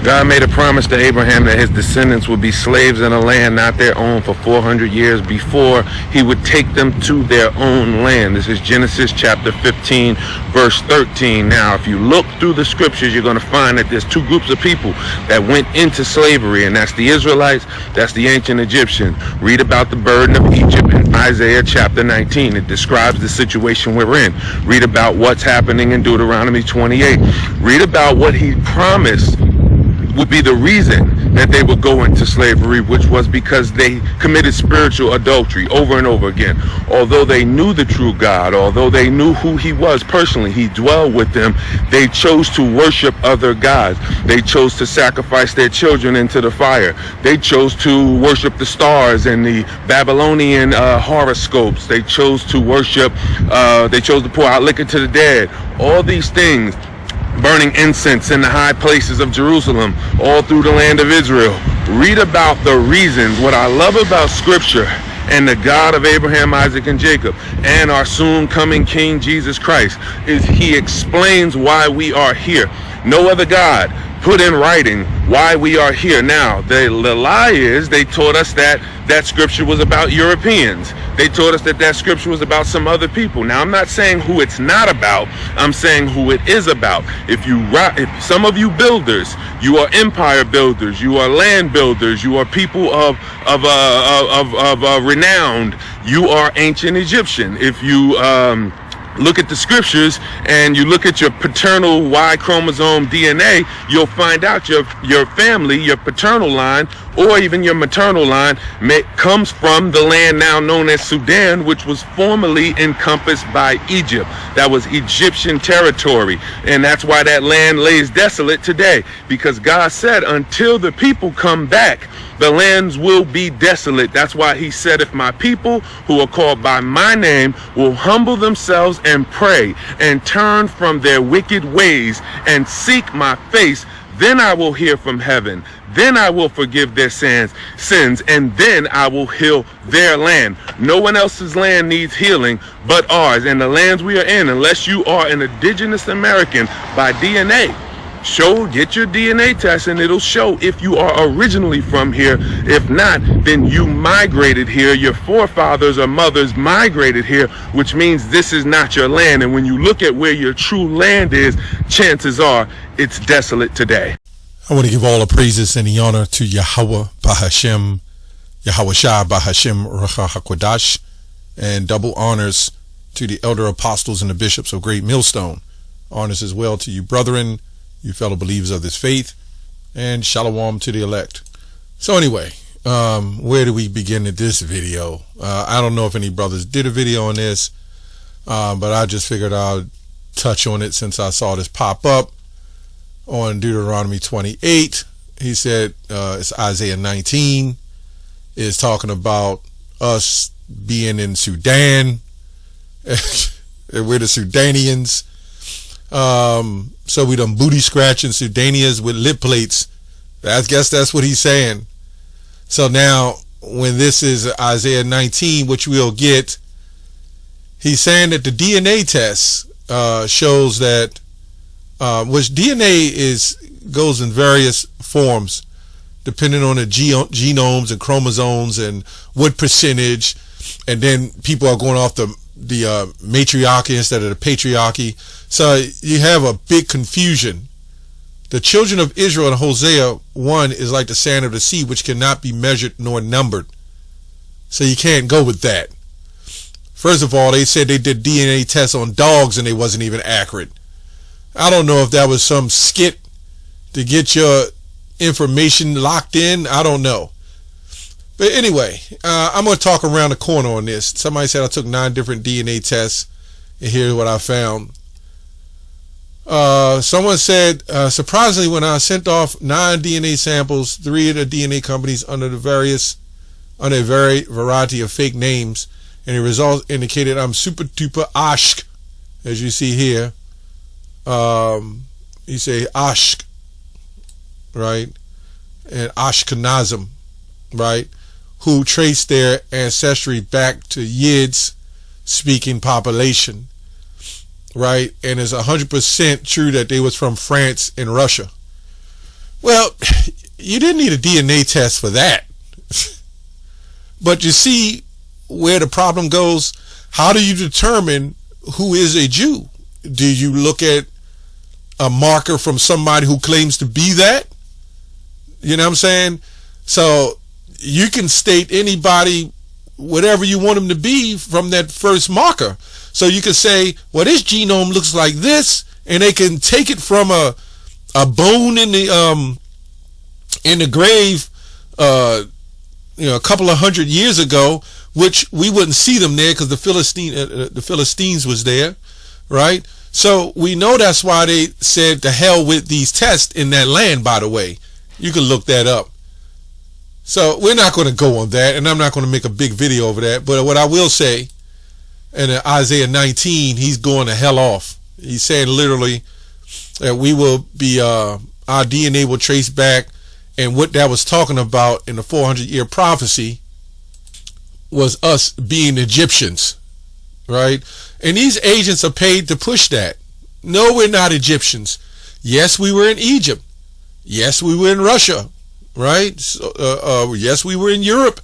God made a promise to Abraham that his descendants would be slaves in a land not their own for 400 years before he would take them to their own land. This is Genesis chapter 15, verse 13. Now, if you look through the scriptures, you're going to find that there's two groups of people that went into slavery, and that's the Israelites, that's the ancient Egyptians. Read about the burden of Egypt in Isaiah chapter 19. It describes the situation we're in. Read about what's happening in Deuteronomy 28. Read about what he promised would be the reason that they would go into slavery, which was because they committed spiritual adultery over and over again. Although they knew the true God, although they knew who he was personally, he dwelled with them, they chose to worship other gods. They chose to sacrifice their children into the fire. They chose to worship the stars and the Babylonian horoscopes. They chose to worship, they chose to pour out liquor to the dead. All these things, burning incense in the high places of Jerusalem, all through the land of Israel. Read about the reasons. What I love about scripture and the God of Abraham, Isaac, and Jacob, and our soon coming King Jesus Christ, is he explains why we are here. No other God put in writing why we are here. Now, the lie is they taught us that scripture was about Europeans. They taught us that scripture was about some other people. Now, I'm not saying who it's not about. I'm saying who it is about. If some of you builders, you are empire builders, you are land builders, you are people of renowned, you are ancient Egyptian. If you look at the scriptures and you look at your paternal Y chromosome DNA, you'll find out your family, your paternal line, or even your maternal line comes from the land now known as Sudan, which was formerly encompassed by Egypt. That was Egyptian territory, and that's why that land lays desolate today, because God said until the people come back, the lands will be desolate. That's why he said, if my people who are called by my name will humble themselves and pray and turn from their wicked ways and seek my face, then I will hear from heaven. Then I will forgive their sins, and then I will heal their land. No one else's land needs healing but ours. And the lands we are in, unless you are an indigenous American by DNA, get your DNA test and it'll show if you are originally from here. If not, then you migrated here. Your forefathers or mothers migrated here, which means this is not your land. And when you look at where your true land is, chances are it's desolate today. I want to give all the praises and the honor to Yahweh Bahashem, Yahweh Shah Bahashem Racha HaKodash, and double honors to the elder apostles and the bishops of Great Millstone. Honors as well to you brethren, you fellow believers of this faith, and shalom to the elect. So anyway, where do we begin in this video? I don't know if any brothers did a video on this, but I just figured I'd touch on it since I saw this pop up on Deuteronomy 28. He said it's Isaiah 19 is talking about us being in Sudan. We're the Sudanians. So we done booty scratching Sudanians with lip plates. I guess that's what he's saying. So now when this is Isaiah 19, which we'll get, he's saying that the DNA test shows that which DNA goes in various forms depending on the genomes and chromosomes and what percentage, and then people are going off the matriarchy instead of the patriarchy. So you have a big confusion. The children of Israel in Hosea 1 is like the sand of the sea, which cannot be measured nor numbered. So you can't go with that. First of all, they said they did DNA tests on dogs and they wasn't even accurate. I don't know if that was some skit to get your information locked in. I don't know. But anyway, I'm going to talk around the corner on this. Somebody said I took 9 different DNA tests, and here's what I found. Someone said, surprisingly, when I sent off 9 DNA samples, 3 of the DNA companies under a variety of fake names, and the results indicated I'm super duper ashk, as you see here. You say ashk, right? And Ashkenazim, right? Who trace their ancestry back to Yierd's speaking population, right? And it's 100% true that they was from France and Russia. Well, you didn't need a DNA test for that. But you see where the problem goes. How do you determine who is a Jew? Do you look at a marker from somebody who claims to be that? You know what I'm saying? So you can state anybody, whatever you want them to be from that first marker. So you can say, well, this genome looks like this, and they can take it from a bone in the grave, a couple of 100 years ago, which we wouldn't see them there because the Philistines was there, right? So we know that's why they said to hell with these tests in that land. By the way, you can look that up. So we're not going to go on that, and I'm not going to make a big video over that. But what I will say, in Isaiah 19, he's going to hell off. He's saying literally that we will be, our DNA will trace back, and what that was talking about in the 400-year prophecy was us being Egyptians, right? And these agents are paid to push that. No, we're not Egyptians. Yes, we were in Egypt. Yes, we were in Russia, right? So, yes, we were in Europe.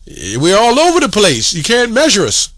We're all over the place. You can't measure us.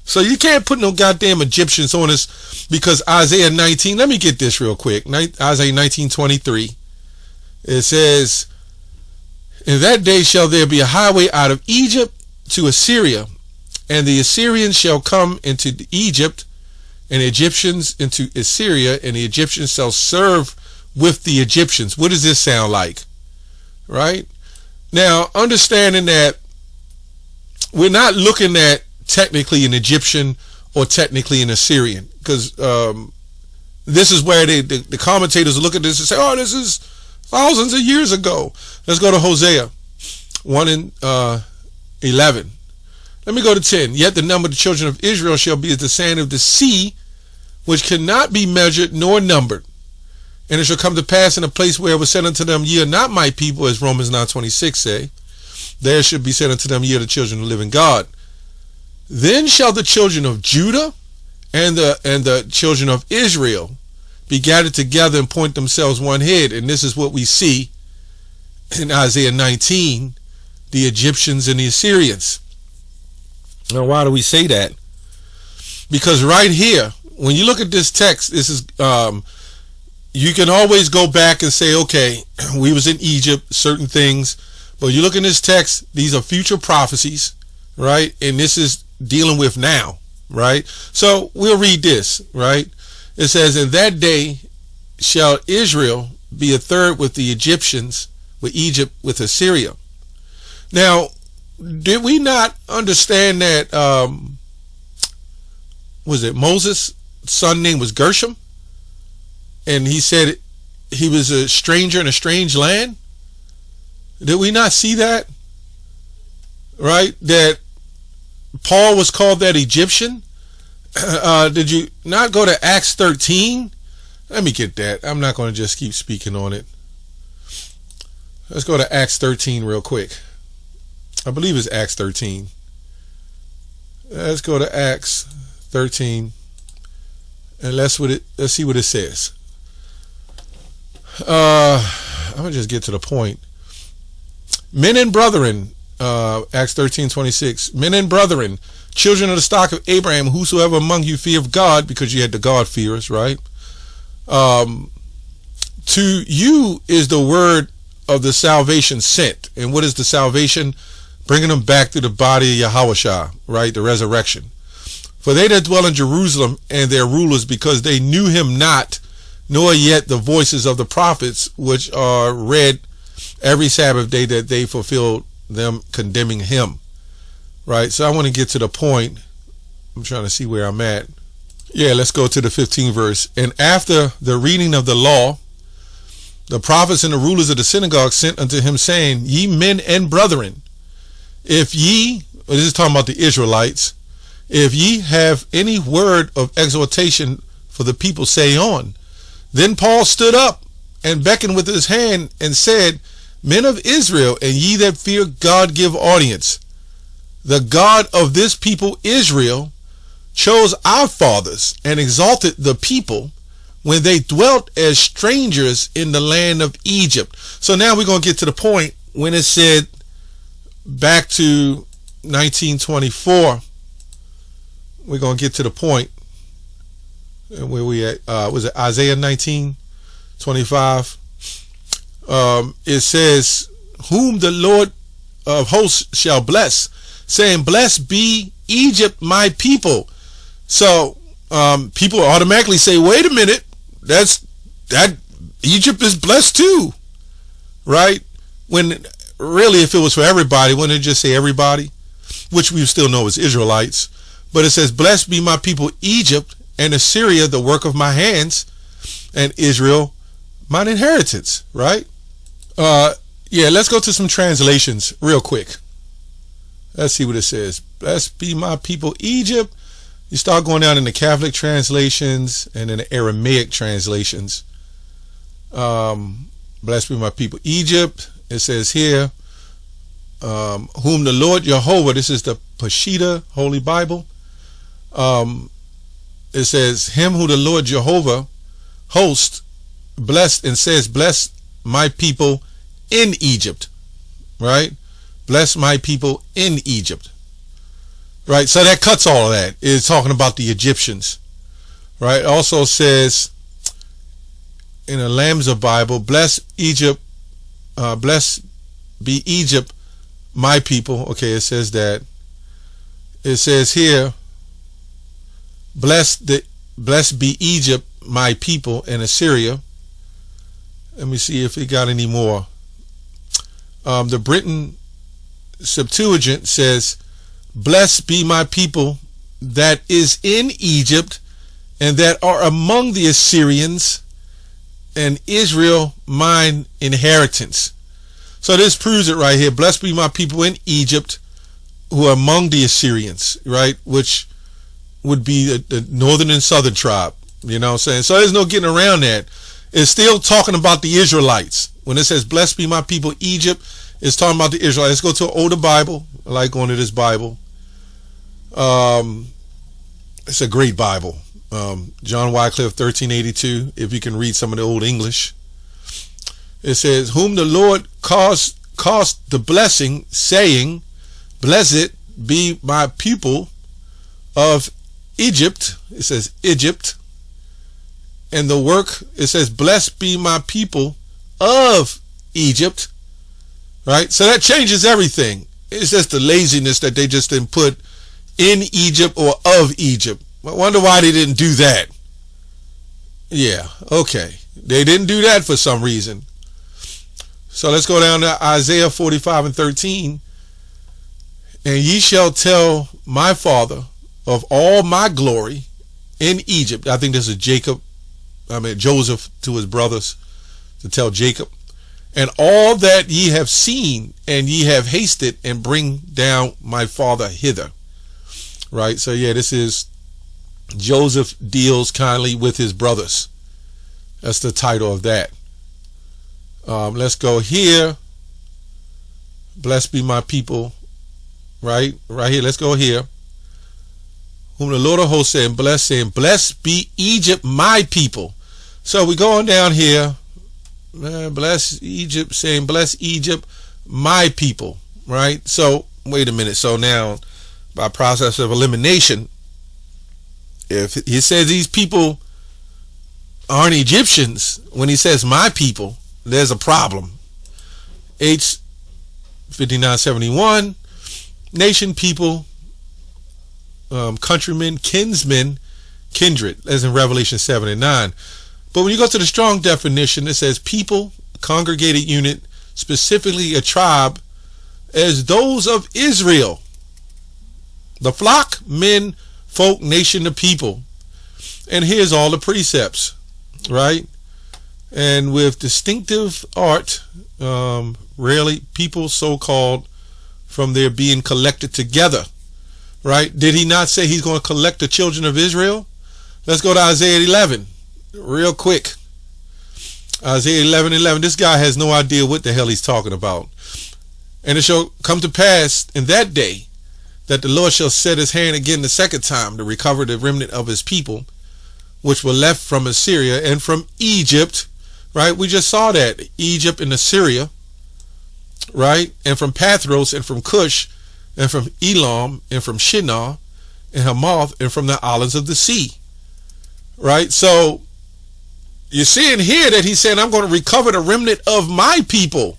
So you can't put no goddamn Egyptians on us, because Isaiah 19, let me get this real quick. Isaiah 19:23. It says, in that day shall there be a highway out of Egypt to Assyria, and the Assyrians shall come into Egypt, and the Egyptians into Assyria, and the Egyptians shall serve with the Egyptians. What does this sound like? Right? Now, understanding that we're not looking at technically an Egyptian or technically an Assyrian, because this is where the commentators look at this and say, oh, this is thousands of years ago. Let's go to Hosea 1:11. Let me go to 10. Yet the number of the children of Israel shall be as the sand of the sea, which cannot be measured nor numbered. And it shall come to pass in a place where it was said unto them, ye are not my people, as Romans 9:26 say. There should be said unto them, ye are the children of the living God. Then shall the children of Judah and the children of Israel be gathered together and point themselves one head. And this is what we see in Isaiah 19, the Egyptians and the Assyrians. Now, why do we say that? Because right here, when you look at this text, this is you can always go back and say, okay, we was in Egypt, certain things, but you look in this text, these are future prophecies, right? And this is dealing with now, right? So we'll read this, right? It says, in that day shall Israel be a third with the Egyptians, with Egypt, with Assyria. Now, did we not understand that, was it Moses' son name was Gershom? And he said he was a stranger in a strange land? Did we not see that? Right? That Paul was called that Egyptian? Did you not go to Acts 13? Let me get that. I'm not going to just keep speaking on it. Let's go to Acts 13 real quick. I believe it's Acts 13. Let's go to Acts 13 and let's see what it says. I'm going to just get to the point. Men and brethren, Acts 13:26. Men and brethren, children of the stock of Abraham, whosoever among you fear of God, because you had the God-fearers, right? To you is the word of the salvation sent. And what is the salvation? Bringing them back to the body of Yahushua, right? The resurrection. For they that dwell in Jerusalem and their rulers, because they knew him not, nor yet the voices of the prophets, which are read every Sabbath day, that they fulfilled them condemning him. Right? So I want to get to the point. I'm trying to see where I'm at. Yeah, let's go to the 15th verse. And after the reading of the law, the prophets and the rulers of the synagogue sent unto him, saying, ye men and brethren, if ye, this is talking about the Israelites, if ye have any word of exhortation for the people, say on. Then Paul stood up and beckoned with his hand and said, men of Israel, and ye that fear God, give audience. The God of this people Israel chose our fathers and exalted the people, when they dwelt as strangers in the land of Egypt. So now we're going to get to the point when it said back to 1924. We're going to get to the point where we at, was it Isaiah 19:25? It says, whom the Lord of hosts shall bless, saying, blessed be Egypt, my people. So people automatically say, wait a minute, that Egypt is blessed too, right? When really, if it was for everybody, wouldn't it just say everybody, which we still know is Israelites? But it says, blessed be my people Egypt, and Assyria the work of my hands, and Israel mine inheritance, right? Yeah, let's go to some translations real quick. Let's see what it says. Blessed be my people Egypt. You start going down in the Catholic translations and in the Aramaic translations. Blessed be my people Egypt. It says here, whom the Lord Jehovah, this is the Peshitta Holy Bible. It says, him who the Lord Jehovah host blessed, and says, bless my people in Egypt, right? Bless my people in Egypt, right? So that cuts all of that. It's talking about the Egyptians, right? It also says in the Lamb's Bible, bless Egypt, bless be Egypt, my people. Okay, it says that. It says here, blessed be Egypt, my people, and Assyria. Let me see if it got any more. The Britain Septuagint says, blessed be my people that is in Egypt, and that are among the Assyrians, and Israel mine inheritance. So this proves it right here. Blessed be my people in Egypt, who are among the Assyrians, right? Which would be the northern and southern tribe. You know what I'm saying? So there's no getting around that. It's still talking about the Israelites. When it says, blessed be my people Egypt, it's talking about the Israelites. Let's go to an older Bible. I like going to this Bible. It's a great Bible. John Wycliffe, 1382, if you can read some of the old English. It says, whom the Lord caused the blessing, saying, blessed be my people of Egypt. It says Egypt. And the work, it says, blessed be my people of Egypt. Right? So that changes everything. It's just the laziness that they just didn't put in Egypt or of Egypt. I wonder why they didn't do that. Yeah, okay. They didn't do that for some reason. So let's go down to Isaiah 45:13. And ye shall tell my father of all my glory in Egypt. I think this is Joseph to his brothers, to tell Jacob. And all that ye have seen, and ye have hasted, and bring down my father hither. Right? So yeah, this is Joseph deals kindly with his brothers. That's the title of that. Let's go here. Blessed be my people. Right here. Let's go here. Whom the Lord of hosts said, saying, blessed be Egypt, my people. So we're going down here. Bless Egypt, saying, bless Egypt, my people. Right? So wait a minute. So now, by process of elimination, if he says these people aren't Egyptians, when he says my people, there's a problem. H 5971, nation, people, countrymen, kinsmen, kindred, as in Revelation 7 and 9. But when you go to the strong definition, it says people, congregated unit, specifically a tribe, as those of Israel. The flock, men, folk, nation, the people. And here's all the precepts, right? And with distinctive art, rarely people so-called from their being collected together, right? Did he not say he's going to collect the children of Israel? Let's go to Isaiah 11 real quick. Isaiah 11:11. This guy has no idea what the hell he's talking about. And it shall come to pass in that day that the Lord shall set his hand again the second time to recover the remnant of his people, which were left from Assyria and from Egypt, right? We just saw that. Egypt and Assyria, right? And from Pathros and from Cush and from Elam and from Shinar and Hamath and from the islands of the sea, right? So you're seeing here that he's saying, I'm going to recover the remnant of my people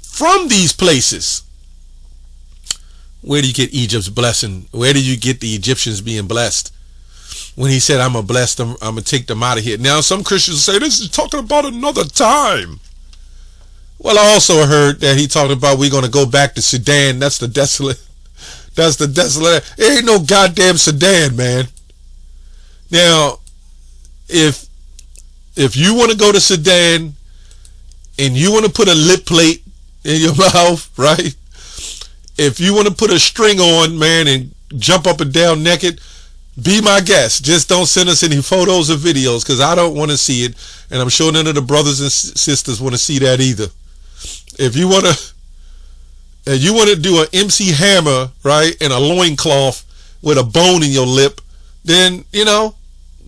from these places. Where do you get Egypt's blessing? Where do you get the Egyptians being blessed? When he said, I'm going to bless them, I'm going to take them out of here. Now, some Christians say this is talking about another time. Well, I also heard that he talked about we're going to go back to Sudan. That's the desolate. That's the desolate. There ain't no goddamn Sudan, man. Now, if you want to go to Sudan and you want to put a lip plate in your mouth, right? If you want to put a string on, man, and jump up and down naked, be my guest. Just don't send us any photos or videos, because I don't want to see it, and I'm sure none of the brothers and sisters want to see that either. If you want to do an MC Hammer, right, and a loincloth with a bone in your lip, then, go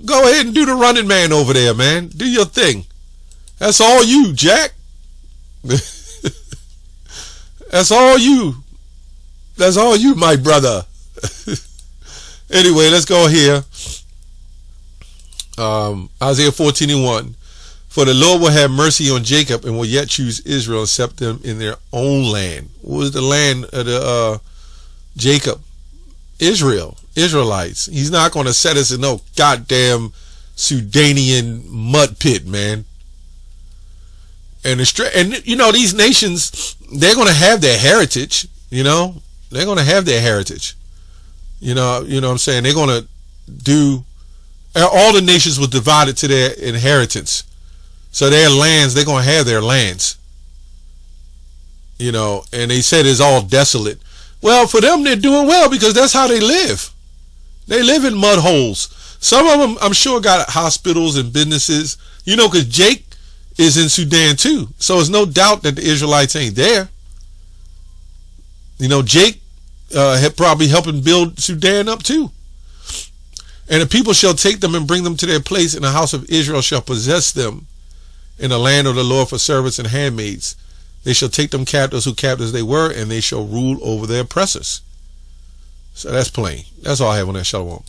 ahead and do the Running Man over there, man. Do your thing. That's all you, Jack. That's all you. That's all you, my brother. Anyway, let's go here. Isaiah 14:1. For the Lord will have mercy on Jacob and will yet choose Israel and accept them in their own land. What was the land of the Jacob? Israel. Israelites. He's not going to set us in no goddamn Sudanian mud pit, man. And these nations, they're going to have their heritage, They're going to have their heritage. You know what I'm saying? They're going to do, all the nations were divided to their inheritance. So their lands, they're going to have their lands. And they said it's all desolate. Well, for them, they're doing well because that's how they live. They live in mud holes. Some of them, I'm sure, got hospitals and businesses, because Jake is in Sudan too. So there's no doubt that the Israelites ain't there. Jake had probably helping build Sudan up too. And the people shall take them and bring them to their place, and the house of Israel shall possess them in the land of the Lord for servants and handmaids. They shall take them captives who captives they were, and they shall rule over their oppressors. So that's plain. That's all I have on that. Shalom.